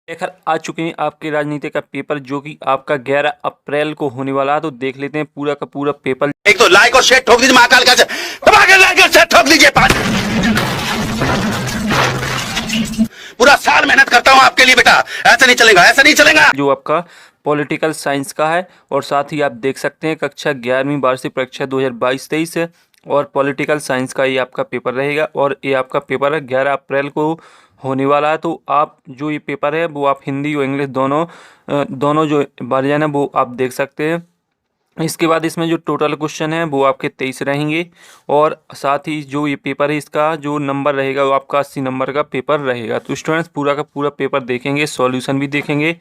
लेकर आ चुके हैं आपके राजनीति का पेपर जो कि आपका 11 अप्रैल को होने वाला है। तो देख लेते हैं पूरा का पूरा पेपर। एक तो लाइक और शेयर ठोक दीजिए, महाकाल का दबा के लाइक और शेयर ठोक दीजिए। पूरा साल मेहनत करता हूं आपके लिए बेटा, ऐसा नहीं चलेगा, ऐसा नहीं चलेगा। जो आपका पॉलिटिकल साइंस का है और साथ ही आप देख सकते हैं कक्षा 11वीं वार्षिक परीक्षा 2022-23 है और पॉलिटिकल साइंस का ये आपका पेपर रहेगा और ये आपका पेपर है 11 अप्रैल को होने वाला है। तो आप जो ये पेपर है वो आप हिंदी और इंग्लिश दोनों जो वर्जन है वो आप देख सकते हैं। इसके बाद इसमें जो टोटल क्वेश्चन है वो आपके 23 रहेंगे और साथ ही जो ये पेपर है इसका जो नंबर रहेगा वो आपका 80 नंबर का पेपर रहेगा। तो स्टूडेंट्स पूरा का पूरा पेपर देखेंगे, सॉल्यूशन भी देखेंगे,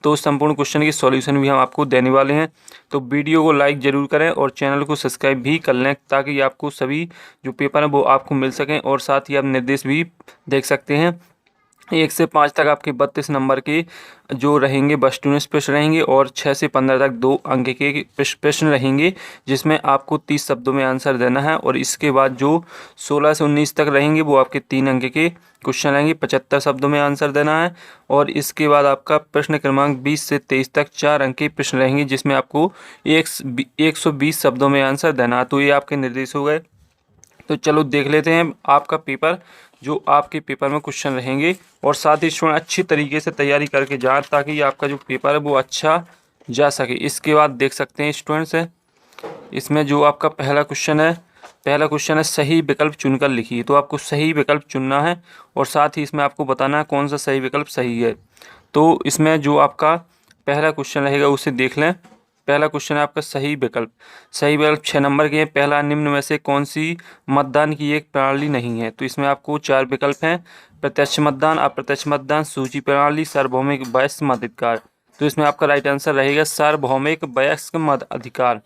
तो संपूर्ण क्वेश्चन के सॉल्यूशन भी हम आपको देने वाले हैं। तो वीडियो को लाइक ज़रूर करें और चैनल को सब्सक्राइब भी कर लें ताकि आपको सभी जो पेपर हैं वो आपको मिल सकें और साथ ही आप निर्देश भी देख सकते हैं। 1 से 5 तक आपके 32 नंबर के जो रहेंगे वस्तुनिष्ठ प्रश्न रहेंगे और 6 से 15 तक 2 अंक के प्रश्न रहेंगे जिसमें आपको 30 शब्दों में आंसर देना है। और इसके बाद जो 16 से 19 तक रहेंगे वो आपके 3 अंक के क्वेश्चन रहेंगे, 75 शब्दों में आंसर देना है। और इसके बाद आपका प्रश्न क्रमांक 20 से 23 तक 4 अंक के प्रश्न रहेंगे जिसमें आपको 120 शब्दों में आंसर देना है। तो ये आपके निर्देश हो गए। तो चलो देख लेते हैं आपका पेपर, जो आपके पेपर में क्वेश्चन रहेंगे और साथ ही स्टूडेंट अच्छी तरीके से तैयारी करके जाएं ताकि आपका जो पेपर है वो अच्छा जा सके। इसके बाद देख सकते हैं स्टूडेंट्स है इसमें जो आपका पहला क्वेश्चन है सही विकल्प चुनकर लिखिए। तो आपको सही विकल्प चुनना है और साथ ही इसमें आपको बताना है कौन सा सही विकल्प सही है। तो इसमें जो आपका पहला क्वेश्चन रहेगा उसे देख लें। पहला क्वेश्चन है आपका सही विकल्प 6 नंबर के हैं। पहला, निम्न में से कौन सी मतदान की एक प्रणाली नहीं है। तो इसमें आपको 4 विकल्प हैं, प्रत्यक्ष मतदान, अप्रत्यक्ष मतदान, सूची प्रणाली, सार्वभौमिक वयस्क मताधिकार। तो इसमें आपका राइट आंसर रहेगा सार्वभौमिक वयस्क मताधिकार।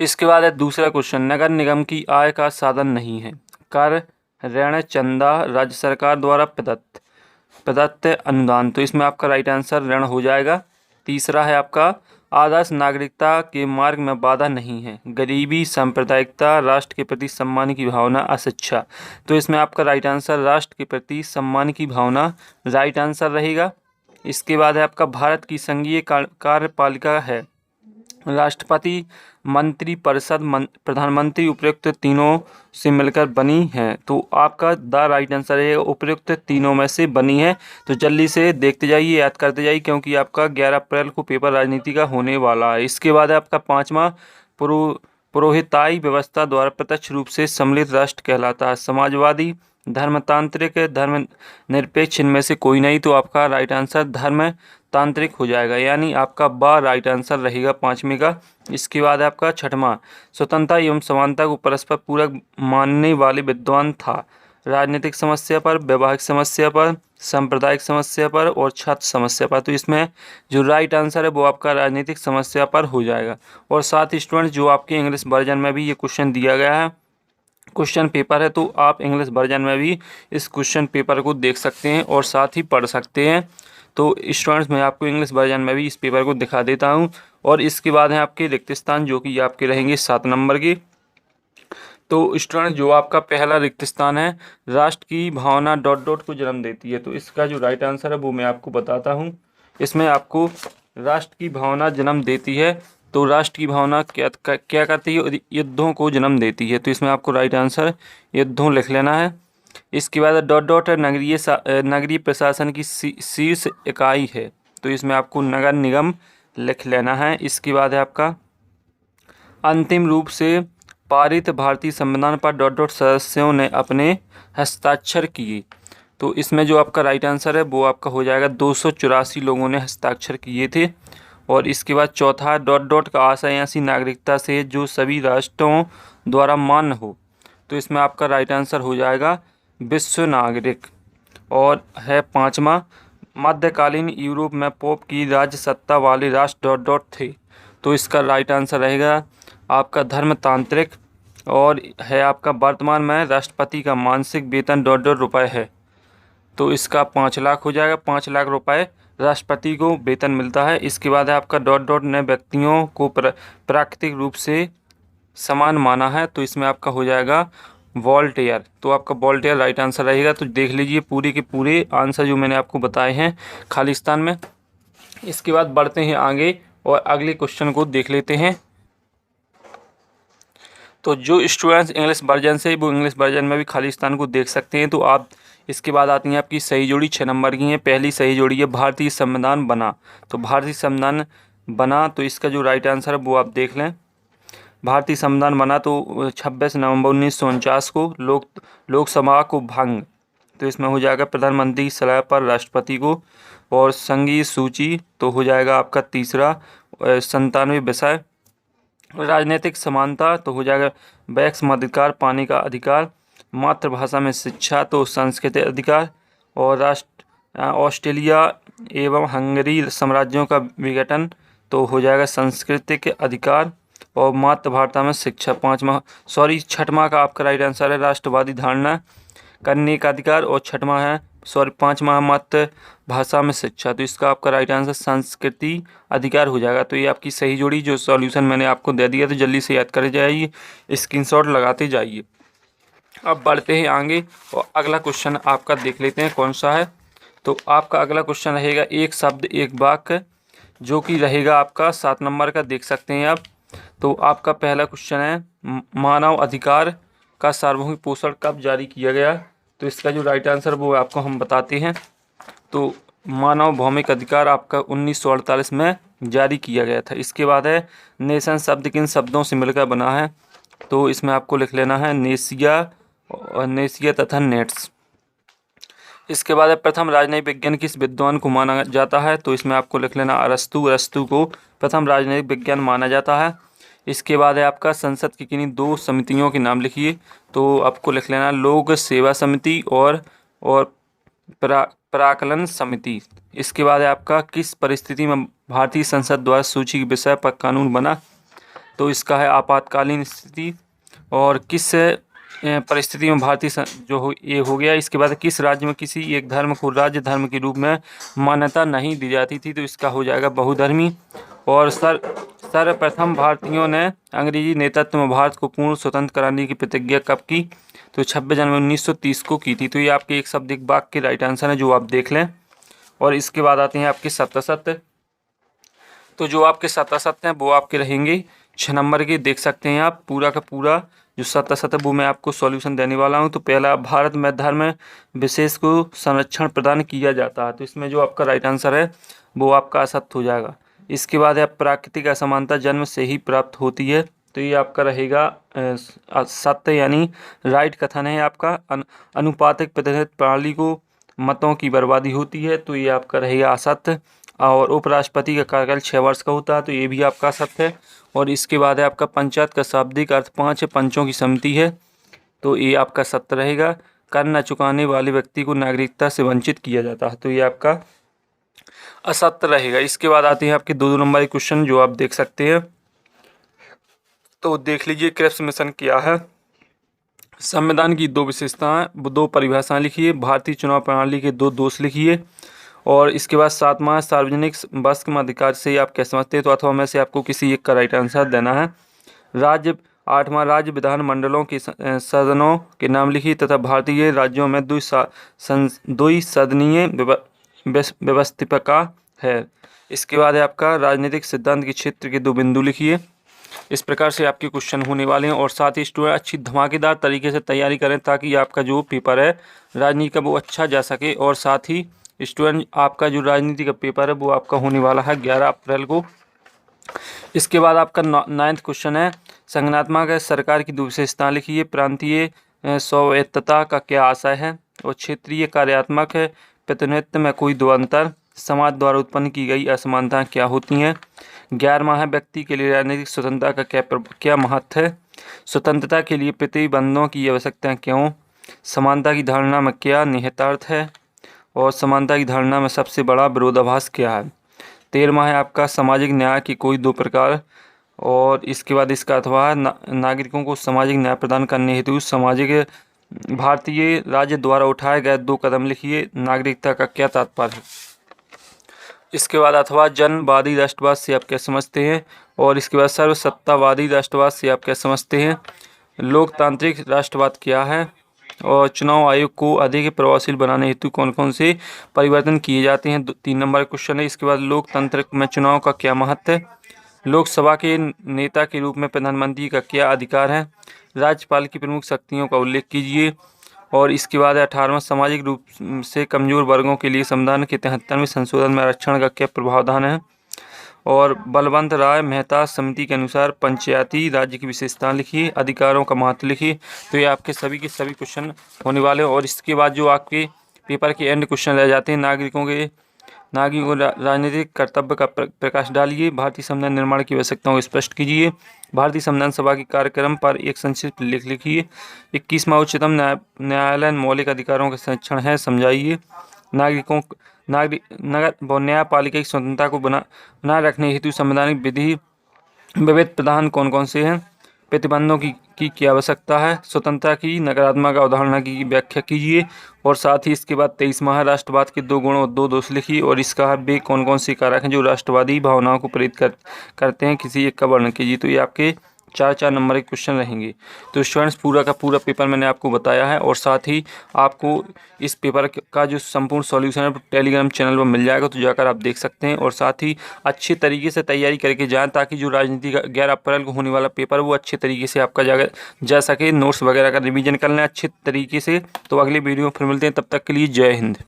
इसके बाद है दूसरा क्वेश्चन, नगर निगम की आय का साधन नहीं है। कर, ऋण, चंदा, राज्य सरकार द्वारा प्रदत्त अनुदान। तो इसमें आपका राइट आंसर ऋण हो जाएगा। तीसरा है आपका आदर्श नागरिकता के मार्ग में बाधा नहीं है। गरीबी, सांप्रदायिकता, राष्ट्र के प्रति सम्मान की भावना, अशिक्षा। तो इसमें आपका राइट आंसर राष्ट्र के प्रति सम्मान की भावना राइट आंसर रहेगा। इसके बाद है आपका भारत की संघीय कार्यपालिका है राष्ट्रपति, मंत्री परिषद, प्रधानमंत्री, उपयुक्त तीनों से मिलकर बनी है। तो आपका द राइट आंसर है उपयुक्त तीनों में से बनी है। तो जल्दी से देखते जाइए, याद करते जाइए क्योंकि आपका 11 अप्रैल को पेपर राजनीति का होने वाला है। इसके बाद है आपका पाँचवा, पुरोहिताई व्यवस्था द्वारा प्रत्यक्ष रूप से सम्मिलित राष्ट्र कहलाता है समाजवादी, धर्मतांत्रिक, धर्मनिरपेक्ष। इनमें से कोई नहीं। तो आपका राइट आंसर धर्मतांत्रिक हो जाएगा, यानी आपका बा राइट आंसर रहेगा पाँचवें का। इसके बाद आपका छठवां, स्वतंत्रता एवं समानता को परस्पर पूरक मानने वाले विद्वान था। राजनीतिक समस्या पर, वैवाहिक समस्या पर, सांप्रदायिक समस्या पर और छात्र समस्या पर। तो इसमें जो राइट आंसर है वो आपका राजनीतिक समस्या पर हो जाएगा। और साथ ही स्टूडेंट्स जो आपके इंग्लिश वर्जन में भी ये क्वेश्चन दिया गया है, क्वेश्चन पेपर है, तो आप इंग्लिश वर्जन में भी इस क्वेश्चन पेपर को देख सकते हैं और साथ ही पढ़ सकते हैं। तो स्टूडेंट्स मैं आपको इंग्लिश वर्जन में भी इस पेपर को दिखा देता हूं। और इसके बाद हैं आपके रिक्त स्थान जो कि आपके रहेंगे 7 नंबर के। तो स्टूडेंट जो आपका पहला रिक्त स्थान है, राष्ट्र की भावना ... को जन्म देती है। तो इसका जो राइट आंसर है वो मैं आपको बताता हूँ। इसमें आपको राष्ट्र की भावना जन्म देती है। तो राष्ट्र की भावना क्या करती है, युद्धों को जन्म देती है। तो इसमें आपको राइट आंसर युद्धों लिख लेना है। इसके बाद ... नगरीय प्रशासन की शीर्ष इकाई है। तो इसमें आपको नगर निगम लिख लेना है। इसके बाद है आपका अंतिम रूप से पारित भारतीय संविधान पर ... सदस्यों ने अपने हस्ताक्षर किए। तो इसमें जो आपका राइट आंसर है वो आपका हो जाएगा 284 लोगों ने हस्ताक्षर किए थे। और इसके बाद चौथा ... का आशय ऐसी नागरिकता से जो सभी राष्ट्रों द्वारा मान्य हो। तो इसमें आपका राइट आंसर हो जाएगा विश्व नागरिक। और है पाँचवा, मध्यकालीन यूरोप में पोप की राज्य सत्ता वाले राष्ट्र ... थे। तो इसका राइट आंसर रहेगा आपका धर्मतांत्रिक। और है आपका वर्तमान में राष्ट्रपति का मासिक वेतन ... रुपये है। तो इसका 5 लाख हो जाएगा। 5 लाख रुपए राष्ट्रपति को वेतन मिलता है। इसके बाद है आपका ... ने व्यक्तियों को प्राकृतिक रूप से समान माना है। तो इसमें आपका हो जाएगा वॉल्टेयर। तो आपका वॉल्टेयर राइट आंसर रहेगा। तो देख लीजिए पूरे के पूरे आंसर जो मैंने आपको बताए हैं खालिस्तान में। इसके बाद बढ़ते हैं आगे और अगले क्वेश्चन को देख लेते हैं। तो जो स्टूडेंट्स इंग्लिश वर्जन से वो इंग्लिश वर्जन में भी खालिस्तान को देख सकते हैं। तो आप इसके बाद आती हैं आपकी सही जोड़ी 6 नंबर की है। पहली सही जोड़ी है भारतीय संविधान बना। तो भारतीय संविधान बना, तो इसका जो राइट आंसर है वो आप देख लें। भारतीय संविधान बना तो 26 नवंबर 1949 को लोकसभा को भंग। तो इसमें हो जाएगा प्रधानमंत्री की सलाह पर राष्ट्रपति को। और संघीय सूची तो हो जाएगा आपका तीसरा 97 विषय। राजनीतिक समानता तो हो जाएगा वैक्स मताधिकार पाने का अधिकार। मातृभाषा में शिक्षा तो सांस्कृतिक अधिकार। और ऑस्ट्रेलिया एवं हंगरी साम्राज्यों का विघटन तो हो जाएगा सांस्कृतिक अधिकार। और मातृभाषा में शिक्षा छठवां का आपका राइट आंसर है राष्ट्रवादी धारणा करने का अधिकार। और पांचवा मातृभाषा में शिक्षा। तो इसका आपका राइट आंसर संस्कृति अधिकार हो जाएगा। तो ये आपकी सही जोड़ी जो सॉल्यूशन मैंने आपको दे दिया, तो जल्दी से याद कर जाइए, स्क्रीनशॉट लगाते जाइए। अब बढ़ते हैं आगे और अगला क्वेश्चन आपका देख लेते हैं कौन सा है। तो आपका अगला क्वेश्चन रहेगा एक शब्द एक वाक्य, जो कि रहेगा आपका 7 नंबर का, देख सकते हैं आप। तो आपका पहला क्वेश्चन है मानव अधिकार का सार्वभौमिक पोषण कब जारी किया गया। तो इसका जो राइट आंसर वो आपको हम बताते हैं। तो मानव भौमिक अधिकार आपका 1948 में जारी किया गया था। इसके बाद है नेशन शब्द किन शब्दों से मिलकर बना है। तो इसमें आपको लिख लेना है नेसिया तथा नेट्स। इसके बाद है प्रथम राजनैतिक विज्ञान किस विद्वान को माना जाता है। तो इसमें आपको लिख लेना अरस्तु को प्रथम राजनैतिक विज्ञान माना जाता है। इसके बाद है आपका संसद की किन्हीं 2 समितियों के नाम लिखिए। तो आपको लिख लेना लोक सेवा समिति और प्राकलन समिति। इसके बाद है आपका किस परिस्थिति में भारतीय संसद द्वारा सूची के विषय पर कानून बना। तो इसका है आपातकालीन स्थिति। और किस परिस्थिति में ये हो गया। इसके बाद किस राज्य में किसी एक धर्म को राज्य धर्म के रूप में मान्यता नहीं दी जाती थी। तो इसका हो जाएगा बहुधर्मी। और सर्वप्रथम भारतीयों ने अंग्रेजी नेतृत्व में भारत को पूर्ण स्वतंत्र कराने की प्रतिज्ञा कब की। तो 26 जनवरी 1930 को की थी। तो ये आपके एक शब्द एक वाक्य के राइट आंसर है, जो आप देख लें। और इसके बाद आते हैं आपके सत्य। तो जो आपके सत्य हैं वो आपके रहेंगे 6 नंबर के, देख सकते हैं आप। पूरा का पूरा जो सत्य वो मैं आपको सॉल्यूशन देने वाला हूं। तो पहला, भारत में धर्म विशेष को संरक्षण प्रदान किया जाता है। तो इसमें जो आपका राइट आंसर है वो आपका असत्य हो जाएगा। इसके बाद है प्राकृतिक असमानता जन्म से ही प्राप्त होती है। तो ये आपका रहेगा सत्य, यानी राइट कथन है आपका। अनुपातिक प्रतिनिधित्व प्रणाली को मतों की बर्बादी होती है। तो ये आपका रहेगा असत्य। और उपराष्ट्रपति का कार्यकाल 6 वर्ष का होता है। तो ये भी आपका सत्य है। और इसके बाद है आपका पंचायत का शाब्दिक अर्थ 5 पंचों की समिति है। तो ये आपका सत्य रहेगा। कर न चुकाने वाले व्यक्ति को नागरिकता से वंचित किया जाता है। तो ये आपका असत्य रहेगा। इसके बाद आते हैं आपके 2 नंबर के क्वेश्चन, जो आप देख सकते हैं। तो देख लीजिए क्रिप्स मिशन क्या है। संविधान की 2 विशेषताएं, 2 परिभाषाएं लिखिए। भारतीय चुनाव प्रणाली के 2 दोष लिखिए। और इसके बाद 7वां सार्वजनिक बस के अधिकार से आप क्या समझते हैं। तो अथवा में से आपको किसी एक का राइट आंसर देना है। 8वां राज्य विधान मंडलों के सदनों के नाम लिखिए तथा भारतीय राज्यों में द्विसदनीय व्यवस्थिका है। इसके बाद है आपका राजनीतिक सिद्धांत के क्षेत्र के 2 बिंदु लिखिए। इस प्रकार से आपके क्वेश्चन होने वाले हैं। और साथ ही स्टूडेंट अच्छी धमाकेदार तरीके से तैयारी करें, ताकि आपका जो पेपर है राजनीति का वो अच्छा जा सके। और साथ ही स्टूडेंट आपका जो राजनीति का पेपर है वो आपका होने वाला है 11 अप्रैल को। इसके बाद आपका 9वां क्वेश्चन है संगठनात्मक सरकार की 2 विशेषताएं लिखिए। प्रांतीय स्वायत्तता का क्या आशय है। और क्षेत्रीय कार्यात्मक प्रतिनिधित्व में कोई 2 अंतर। समाज द्वारा उत्पन्न की गई असमानताएं क्या होती हैं। 11वां है व्यक्ति के लिए राजनीतिक स्वतंत्रता का क्या महत्व है। स्वतंत्रता के लिए प्रतिबंधों की आवश्यकता क्यों। समानता की धारणा में क्या निहितार्थ है। और समानता की धारणा में सबसे बड़ा विरोधाभास क्या है। 13वां है आपका सामाजिक न्याय की कोई 2 प्रकार। और इसके बाद इसका अथवा नागरिकों को सामाजिक न्याय प्रदान करने हेतु भारतीय राज्य द्वारा उठाए गए 2 कदम लिखिए। नागरिकता का क्या तात्पर्य है। इसके बाद अथवा जनवादी राष्ट्रवाद से आप क्या समझते हैं। और इसके बाद सर्वसत्तावादी राष्ट्रवाद से आप क्या समझते हैं। लोकतांत्रिक राष्ट्रवाद क्या है, और चुनाव आयोग को अधिक प्रभावशील बनाने हेतु कौन कौन से परिवर्तन किए जाते हैं। 3 नंबर क्वेश्चन है। इसके बाद लोकतंत्र में चुनाव का क्या महत्व है, लोकसभा के नेता के रूप में प्रधानमंत्री का क्या अधिकार है, राज्यपाल की प्रमुख शक्तियों का उल्लेख कीजिए। और इसके बाद 18वां सामाजिक रूप से कमजोर वर्गों के लिए संविधान के 73वें संशोधन में आरक्षण का क्या प्रावधान है। और बलवंत राय मेहता समिति के अनुसार पंचायती राज्य की विशेषता लिखिए, अधिकारों का महत्व लिखिए। तो ये आपके सभी के सभी क्वेश्चन होने वाले हैं। और इसके बाद जो आपके पेपर के एंड क्वेश्चन रह जाते हैं, नागरिकों को राजनीतिक कर्तव्य का प्रकाश डालिए, भारतीय संविधान निर्माण की आवश्यकताओं को स्पष्ट कीजिए, भारतीय संविधान सभा के कार्यक्रम पर एक संक्षिप्त लेख लिखिए, 21वां उच्चतम न्यायालय मौलिक अधिकारों का संरक्षण है समझाइए, नगर व न्यायपालिका की स्वतंत्रता को बनाए रखने हेतु संवैधानिक विधि प्रधान कौन कौन से हैं, प्रतिबंधों की क्या आवश्यकता है, स्वतंत्रता की नकारात्मक अवधारणा की व्याख्या कीजिए। और साथ ही इसके बाद 23वां राष्ट्रवाद के 2 गुण और 2 दोष लिखिए। और इसका वे कौन कौन से कारक हैं जो राष्ट्रवादी भावनाओं को प्रेरित करते हैं, किसी एक का वर्णन कीजिए। तो ये आपके 4 नंबर के क्वेश्चन रहेंगे। तो स्टूडेंट्स पूरा का पूरा पेपर मैंने आपको बताया है। और साथ ही आपको इस पेपर का जो संपूर्ण सॉल्यूशन है टेलीग्राम चैनल पर मिल जाएगा, तो जाकर आप देख सकते हैं। और साथ ही अच्छे तरीके से तैयारी करके जाएं, ताकि जो राजनीति का 11 अप्रैल को होने वाला पेपर वो अच्छे तरीके से आपका जा सके। नोट्स वगैरह का रिवीजन कर लें अच्छे तरीके से। तो अगली वीडियो में फिर मिलते हैं, तब तक के लिए जय हिंद।